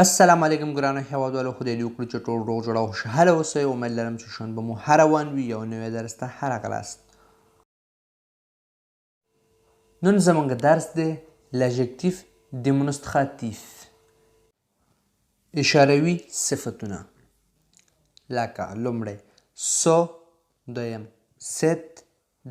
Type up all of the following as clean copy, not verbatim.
السلام علیکم ګرانو هیوادوالو، خدای دې وکړي چې ټول روغ جوړ او خوشحاله اوسئ. امید لرم چې ژوند به مو هر روان وي. یو نوی درس ته هرکلاست. نن زموږ درس دی لژکتیف دیمونستراتیف، اشاروي صفتونه لکه لومړی سو، دویم ست،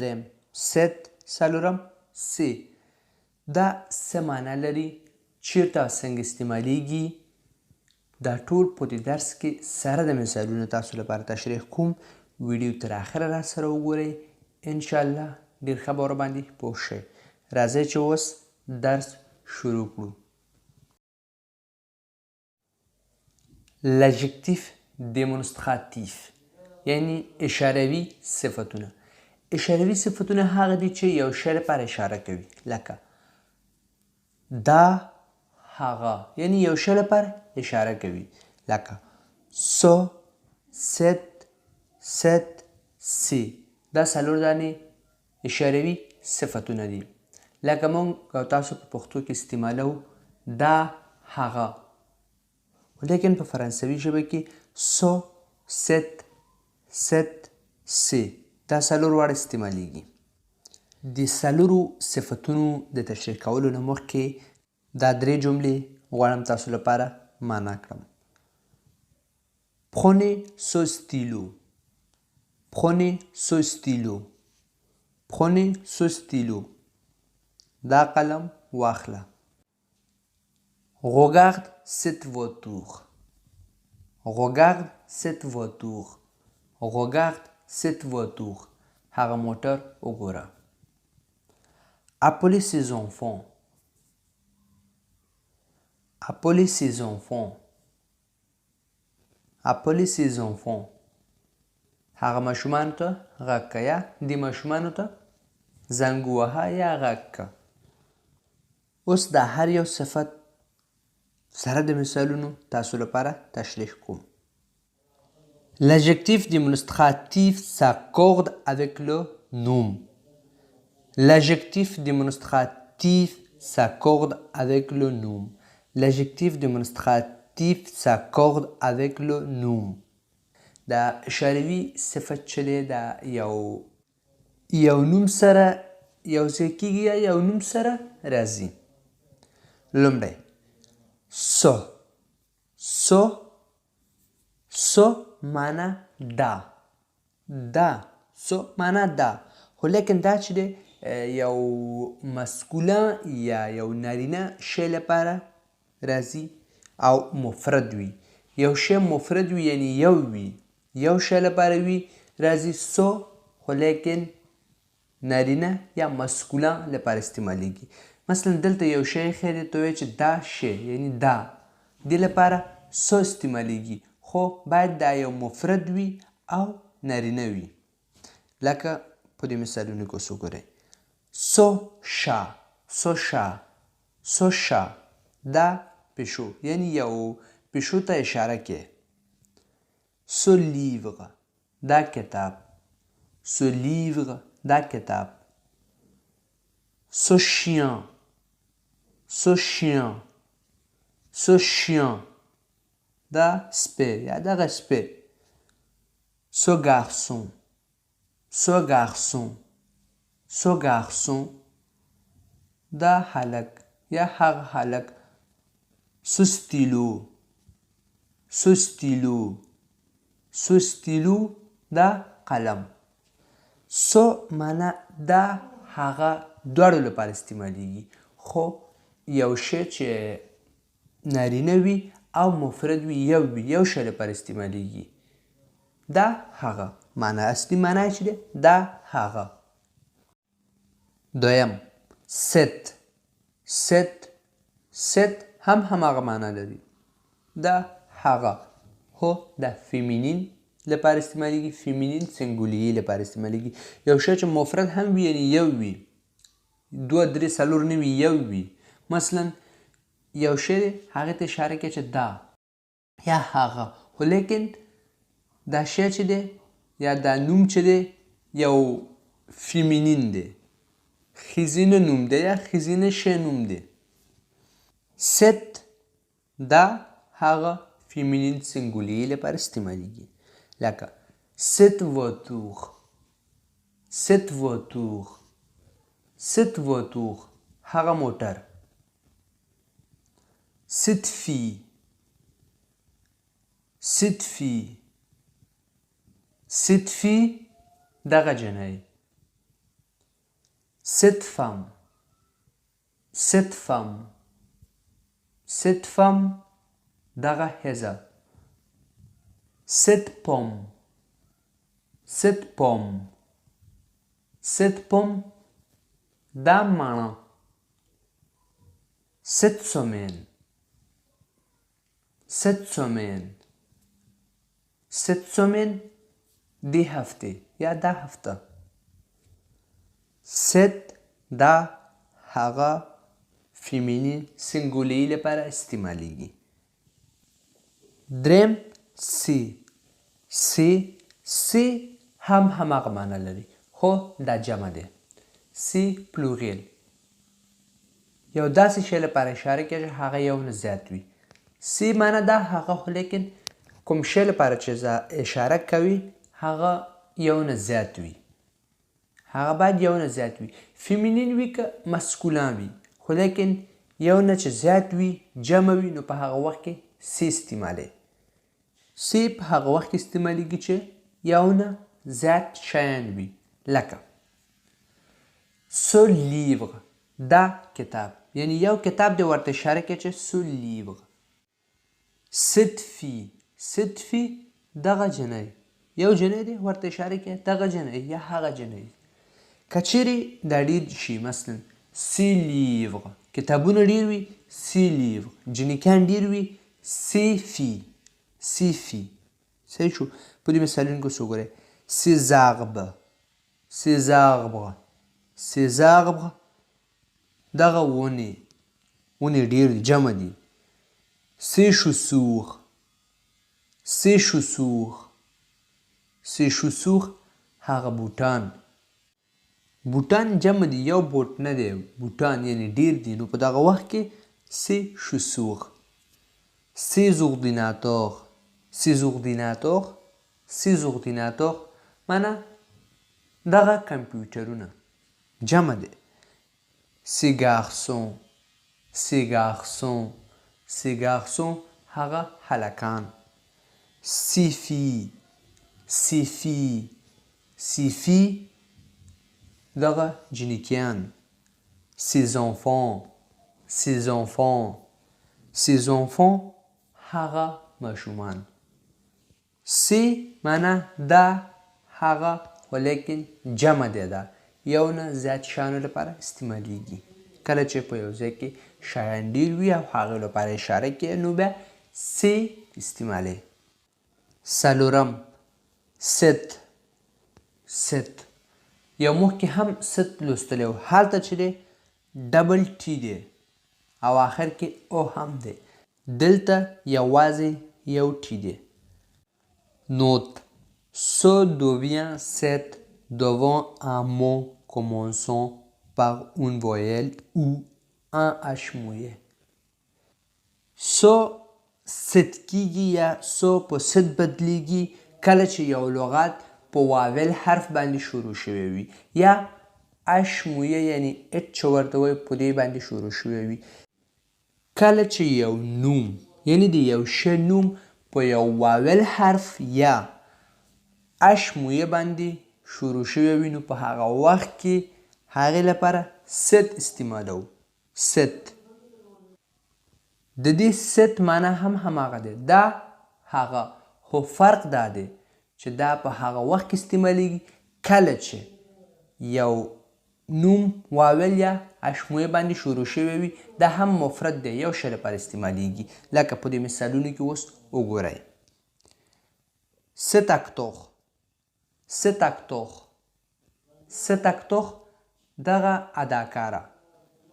دریم ست، څلورم سی. دا څه معنا لري، چیرته او څنګه استعمالیږي، دا ټول په دې درس کې سره د مثالونو تاسو لپاره تشریح کوم. ویډیو تر اخره را سره وګورئ، انشاءالله ډېر ښه به ورباندې پوه شئ. راځئ چې اوس درس شروع کړو. لژکتیف دیمونستراتیف یعنی اشاروي صفتونه. اشاروي صفتونه هغه دي چې یو شی لپاره اشاره کوي، لکه دا، هغه، یعنی یو شی لپاره اشاره کوي، لکه سو، ست، ست، سی. دا څلور دانې اشاروي صفتونه دي. لکه موږ او تاسو په پښتو کې استعمالوو دا، هغه، لیکن په فرانسوي ژبه کې سو، ست، ست، سی دا څلور واړه استعمالیږي. د څلورو صفتونو د تشریح کولو نه مخکې دا درې جملې غواړم تاسو لپاره معنا کړم. Prenez ce stylo. Prenez ce stylo. Prenez ce stylo. دا قلم واخله. Regarde cette voiture. Regarde cette voiture. Regarde cette voiture. هغه موټر وګوره. Appelez ses enfants. Appelez ses enfants. Appelez ses enfants. هغه ماشومانو ته غږ که، یا دې ماشومانو ته زنګ ووهه یا غږ که. اوس دا هر یو صفت سره د مثالونو تاسو لپاره تشریح کوم. L'adjectif démonstratif s'accorde avec le nom. L'adjectif démonstratif s'accorde avec le nom. L'adjectif démonstratif s'accorde avec le nom. دا اشاروي صفت چې دی دا یو نوم سره یو ځای کېږي یا یو نوم سره راځي. لومړی سو. سو، سو معنا دا، دا، سو معنا دا، خو لیکن دا چې دی یو مسکوله یا یو نارینه شی لپاره راځي او مفرد وي. یو شی مفرد وي یعنی یو وي، یو شی لپاره وي راځي سو، خو لیکن نارینه یا مسکوله لپاره استعمالیږي. مثلا دلته یو شی ښیي دی، ته وایې چې دا شی یعنی دا، دې لپاره سو استعمالیږي، خو باید دا یو مفرد وي او نارینه وي. لکه په دې مثالونو کې اوس وګورئ. سو شا، سو شا، سو شا دا پیشو یعنی یو پیشو ته اشاره کوي. سو لیور دا کتاب، سو لیور دا کتاب. سو شیان، سو شیان، سو شیان دا سپی یا دغه سپی. سو گارسون، سو گارسون، سو گارسون دا هلک یا هغه هلک. سو ستیلو، سو ستیلو، سو ستیلو دا قلم. سو معنا دا، هغه دواړو لپاره استعمالیږي، خو یو شی چې نارینه وي او مفرد وي، یو وي، یو شی لپاره استعمالیږي. دا هغه معنا، اصلي معنا چې دی دا هغه. دویم ست. ست، ست هم هماغه معنا لري، دا هغه، خو دا فیمینین لپاره استعمالیږي، فیمینین سنګولیه لپاره استعمالیږي. یو شی چې مفرد هم وي یعنی یو وي، دوه درې څلور نه وي، یو وي. مثلا یو شی دی هغې ته اشاره کوي چې دا یا هغه، خو لیکن دا شی چې دی یا دا نوم چې دی یو فیمینین دی، ښځینه نوم دی یا ښځینه شی نوم دی. ست دا هغه فیمینین سینګولیه لپاره استعمالیږي. لکه cette voiture cette voiture cette voiture هغه موټر. cette fille cette fille cette fille دغه جنۍ. cette femme cette femme cette femme دغه ښځه. cette pomme cette pomme cette pomme دا مڼه. cette semaine cette semaine cette semaine دی هفته یا دا هفته. cette دا هغه فیمینین سینګولیه لپاره استعمالیږي. دریم سی هم هماغه معنی لري خو دا جمع دی. سی پلوریل یو داسې شی لپاره اشاره کوي چې هغه یو نه زیات وي. سی معنی دا هغه خو لیکن کوم شی لپاره چې اشاره کوي هغه یو نه زیات وي. هغه باید یو نه زیات وي. فیمینین وي که مسکولان وي خو لیکن یو نه چې زیات وي جمع وي نو په هغه وخت کې سی استعمالی. سی په هغه وخت کې استعمالیږي چې یو نه زیات شیان وي. لکه ce livre دا کتاب یعنی یو کتاب دی ورته اشاره کوي چې ce livre. cette fille دغه جنۍ یو جنۍ دی ورته اشاره کوي دغه جنۍ یا هغه جنۍ. که چیرې دا ډېر شي مثلا ces livres کتابونه ډېر وي ces livres جنکیان ډېر وي ces filles صحیح شو. په دې مثالونو کې اوس وګورئ ces arbres دغه ونې ډېر دي جمع دي. ces chaussures هغه بوټان جمع دي یو بوټ نه دی بوټان یعنی ډېر دي نو په دغه وخت کې ces chaussures. ces ordinateurs معنی دغه کمپیوټرونه جمع دی. ces garçons هغه هلکان. ces filles دغه جنکیان. ces enfants هغه ماشومان. سی معنی دا هغه ولیکن جمع دی دا یو نه زیات شیانو لپاره استعمالیږي. کله چې په یو ځای کې شیان ډېر وي او هغې لپاره اشاره کوي نو بیا سی استعمالی. څلورم set یو مخکې هم set لوستلی و هلته چې دی ډبل ټي دی او آخر کې او هم دی. دلته یوازې یو ټي دی. note ce devient set devant un mot commençant par une voyelle ou un H muet. set کیږي یا په set بدلیږي کله چې یو لغت په واول حرف باندې شروع شوی وي یا اش مویه یعنی اچ چې ورته وایي په دې باندې شروع شوی وي. کله چې یو نوم یعنی د یو شی نوم په یو واول حرف یا اش مویه باندې شروع شوی وي نو په هغه وخت کې هغې لپاره set استعمالوو. set د دې set معنی هم هماغه دی دا هغه خو فرق دا دی چې دا په هغه وخت کې استعمالیږي کله چې یو نوم واول یا اشمویه باندې شروع شوی وي دا هم مفرد دی یو شی لپاره استعمالیږي. لکه په دې مثالونو کې اوس وګورئ. cet acteur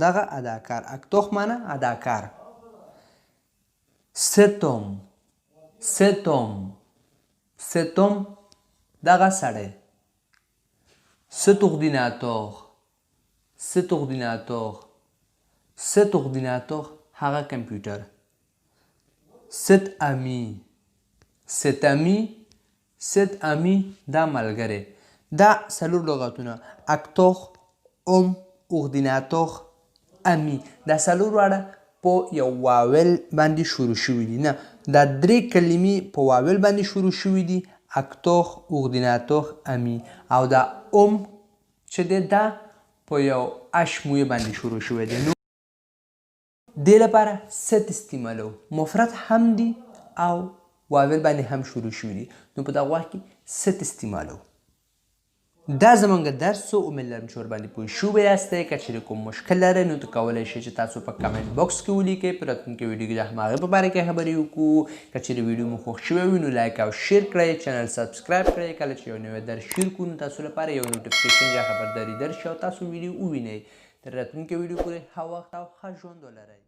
دغه اداکاره اکتوخ معنی اداکار. cet homme دغه سړی. cet ordinateur هغه کمپیوټر. ست امی ست امی ست امی دا ملګری دا څلور لغتونه اکتوخ ام اوردیناتوخ امی دا څلور واړه په یو واول باندې شروع شوي دي نه دا درې کلمې په واول باندې شروع شوي دي اکتوخ اوردیناتوخ امی او دا ام چې دی دا په یو اشمویه باندې شروع شوی دی نو دې لپاره ست استعمالو مفرد هم دي او واول باندې هم شروع شوي دي نو په دغه وخت کې ست استعمالو دا زموږ درس و امید لرم چې ورباندې پوه شوي یاستئ که چیرې کوم مشکل لرئ نو ته کولی شئ چې تاسو په کمنټ باکس کې ولیکئ په راتلونکي ویډیو کې د هماغې په باره کې خبرې وکړو که چیرې ویډیو مو خوښ شوی وي نو لایک او شیر کړئ چینل سبسکرایب کړئ کله چې یو نوی درس شیر کړو نو تاسو لپاره یو نوټیفیکیشن یا خبرداری درشي او تاسو ویډیو ووینئ تر راتلونکي ویډیو پورې ښه وخت او ښه ژوند ولرئ